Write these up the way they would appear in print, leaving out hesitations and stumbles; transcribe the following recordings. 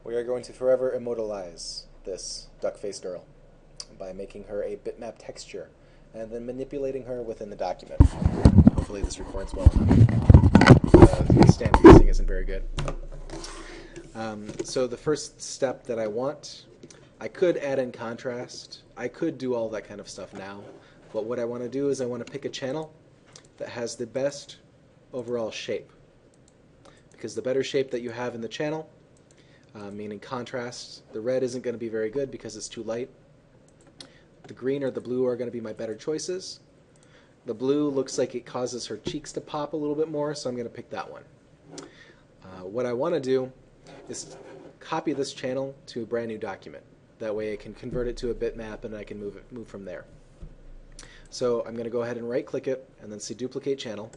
We are going to forever immortalize this duck-faced girl by making her a bitmap texture and then manipulating her within the document. Hopefully this records well enough. The standard using isn't very good. So the first step that I want, I could add in contrast. I could do all that kind of stuff now. But what I want to do is I want to pick a channel that has the best overall shape. Because the better shape that you have in the channel, meaning contrast, the red isn't going to be very good because it's too light. The green or the blue are going to be my better choices. The blue looks like it causes her cheeks to pop a little bit more, so I'm going to pick that one. What I want to do is copy this channel to a brand new document. That way I can convert it to a bitmap and I can move from there. So I'm going to go ahead and right click it and then say duplicate channel.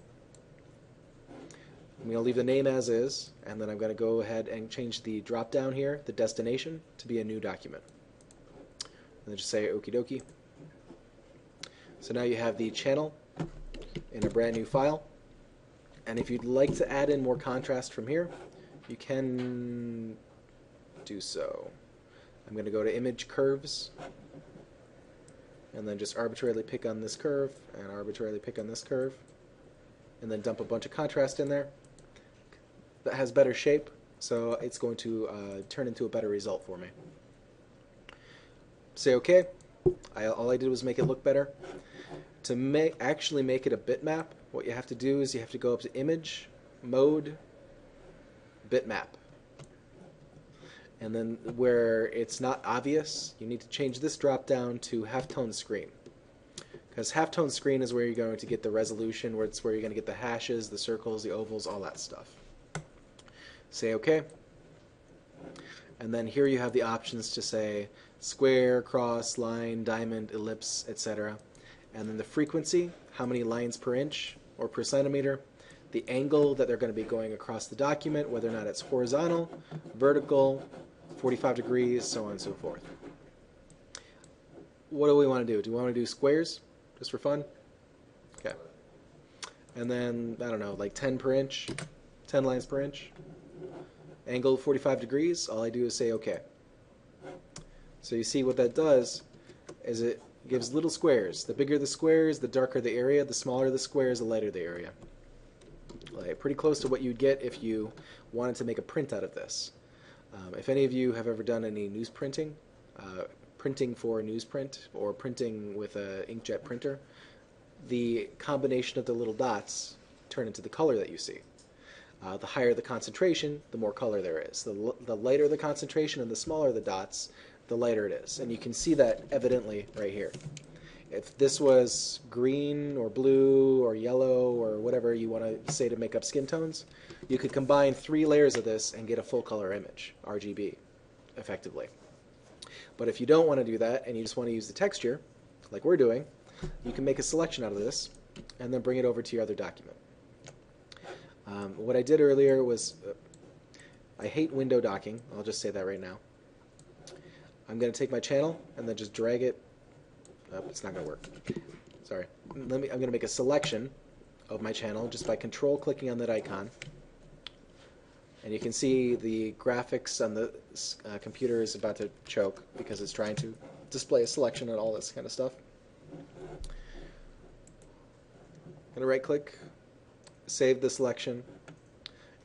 I'm going to leave the name as is, and then I'm going to go ahead and change the drop down here, the destination, to be a new document. And then just say okie dokie. So now you have the channel in a brand new file. And if you'd like to add in more contrast from here, you can do so. I'm going to go to image curves and then just arbitrarily pick on this curve and arbitrarily pick on this curve and then dump a bunch of contrast in there. That has better shape, so it's going to turn into a better result for me. Say OK. All I did was make it look better. To actually make it a bitmap, what you have to do is you have to go up to Image, Mode, Bitmap. And then where it's not obvious, you need to change this drop down to halftone screen. Because halftone screen is where you're going to get the resolution, where you're going to get the hashes, the circles, the ovals, all that stuff. Say OK. And then here you have the options to say square, cross, line, diamond, ellipse, etc. And then the frequency, how many lines per inch or per centimeter, the angle that they're going to be going across the document, whether or not it's horizontal, vertical, 45 degrees, so on and so forth. What do we want to do? Do we want to do squares, just for fun? Okay. And then, I don't know, like 10 per inch, 10 lines per inch. Angle 45 degrees, all I do is say OK. So you see what that does is it gives little squares. The bigger the squares, the darker the area. The smaller the squares, the lighter the area. Like, pretty close to what you'd get if you wanted to make a print out of this. If any of you have ever done any news printing, printing for newsprint, or printing with an inkjet printer, the combination of the little dots turn into the color that you see. The higher the concentration, the more color there is. The lighter the concentration and the smaller the dots, the lighter it is. And you can see that evidently right here. If this was green or blue or yellow or whatever you want to say to make up skin tones, you could combine 3 layers of this and get a full color image, RGB, effectively. But if you don't want to do that and you just want to use the texture, like we're doing, you can make a selection out of this and then bring it over to your other document. What I did earlier was, I hate window docking, I'll just say that right now. I'm going to take my channel and then just drag it. It's not going to work. Sorry. I'm going to make a selection of my channel just by control clicking on that icon. And you can see the graphics on the computer is about to choke because it's trying to display a selection and all this kind of stuff. I'm going to right click, save the selection,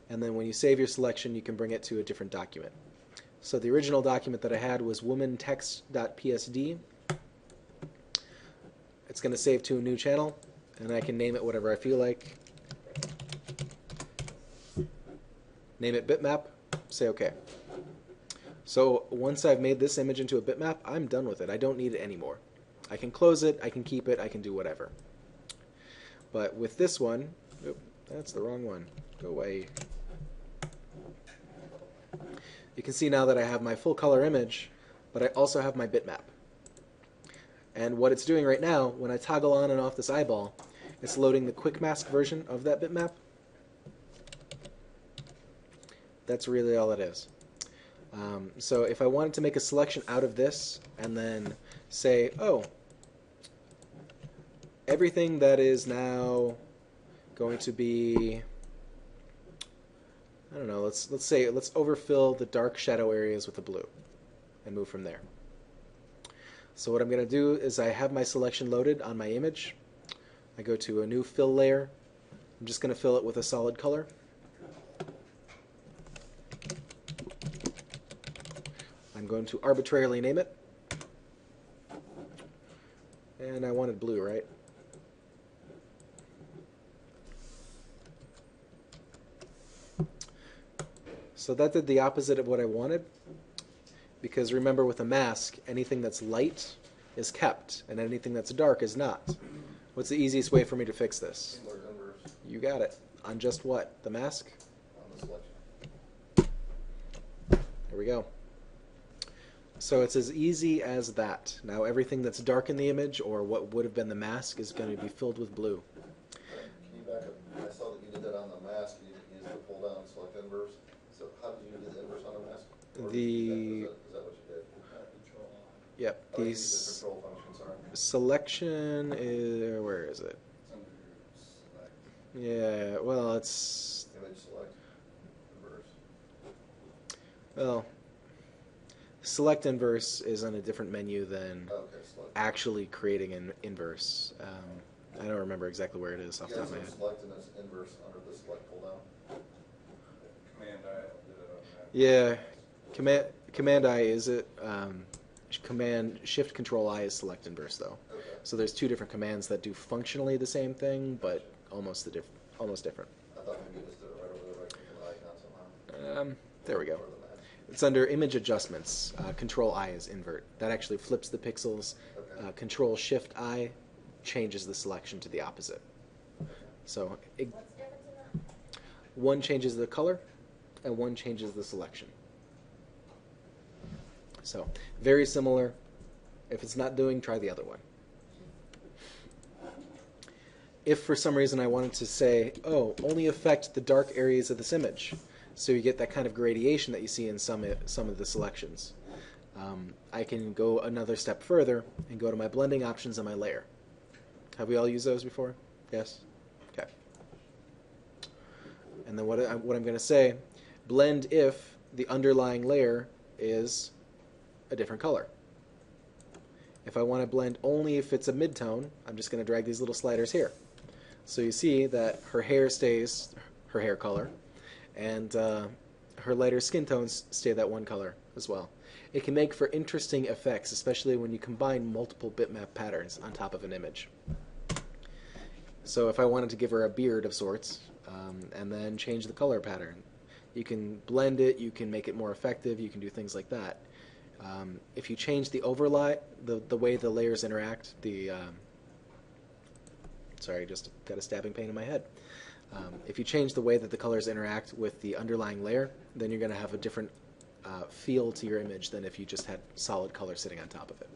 and then when you save your selection you can bring it to a different document. So the original document that I had was womantext.psd. It's going to save to a new channel, and I can name it whatever I feel like. Name it bitmap, say OK. So once I've made this image into a bitmap, I'm done with it. I don't need it anymore. I can close it, I can keep it, I can do whatever. But with this one, that's the wrong one. Go away. You can see now that I have my full color image, but I also have my bitmap. And what it's doing right now, when I toggle on and off this eyeball, it's loading the quick mask version of that bitmap. That's really all it is. So if I wanted to make a selection out of this and then say, oh, everything that is now going to be I don't know, let's say let's overfill the dark shadow areas with the blue and move from there. So what I'm going to do is I have my selection loaded on my image. I go to a new fill layer. I'm just going to fill it with a solid color. I'm going to arbitrarily name it. And I wanted blue, right? So that did the opposite of what I wanted, because remember, with a mask, anything that's light is kept, and anything that's dark is not. What's the easiest way for me to fix this? Inverse. You got it. On just what? The mask? On the selection. There we go. So it's as easy as that. Now everything that's dark in the image, or what would have been the mask, is going to be filled with blue. Can you back up? I saw that you did that on the mask. You used the pull down and select inverse. So how did you do the inverse on the mask? Or The is that what you did? Yep. Oh, you used These the control function. Sorry. selection is, where is it? It's under select. Yeah. Well, it's Image select. Inverse. well. Select inverse is on a different menu than Okay, select. actually creating an inverse. I don't remember exactly where it is off the Yeah, top of my so head. select and it's inverse under the select pull down. Command I did it on that. Yeah, Command I is it. Command Shift Control I is select inverse though. Okay. So there's two different commands that do functionally the same thing, but almost different. I thought maybe you just did it right over the right click icon somehow. There we go. For the mask. It's under Image Adjustments. Control I is invert. That actually flips the pixels. Okay. Control Shift I changes the selection to the opposite. So What's the difference in that? one changes the color, and one changes the selection. So very similar. If it's not doing, try the other one. If for some reason I wanted to say, oh, only affect the dark areas of this image, so you get that kind of gradation that you see in some of the selections, I can go another step further and go to my blending options on my layer. Have we all used those before? Yes? Okay. And then what I'm going to say, blend if the underlying layer is a different color. If I want to blend only if it's a midtone, I'm just going to drag these little sliders here. So you see that her hair stays her hair color, and her lighter skin tones stay that one color as well. It can make for interesting effects, especially when you combine multiple bitmap patterns on top of an image. So if I wanted to give her a beard of sorts, and then change the color pattern, you can blend it, you can make it more effective, you can do things like that. If you change the overlay, the way the layers interact, sorry, just got a stabbing pain in my head. If you change the way that the colors interact with the underlying layer, then you're going to have a different feel to your image than if you just had solid color sitting on top of it.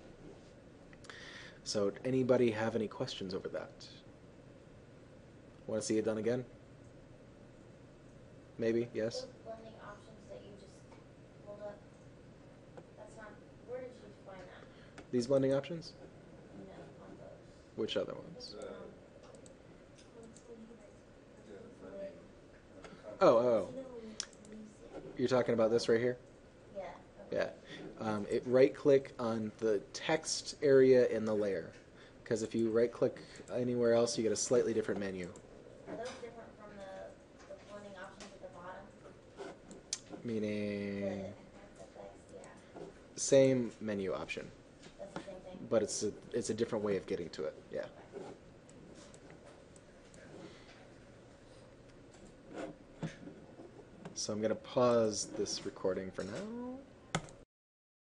So anybody have any questions over that? Want to see it done again? Maybe? Yes? Those blending options that you just pulled up, that's not, where did you find that? These blending options? No, on those. Which other ones? Oh. You're talking about this right here? Yeah. Yeah. Right-click on the text area in the layer, because if you right-click anywhere else, you get a slightly different menu. Are those different from the blending options at the bottom? Meaning, The effects, yeah. same menu option, That's the same thing? but it's a different way of getting to it. Yeah. So I'm going to pause this recording for now.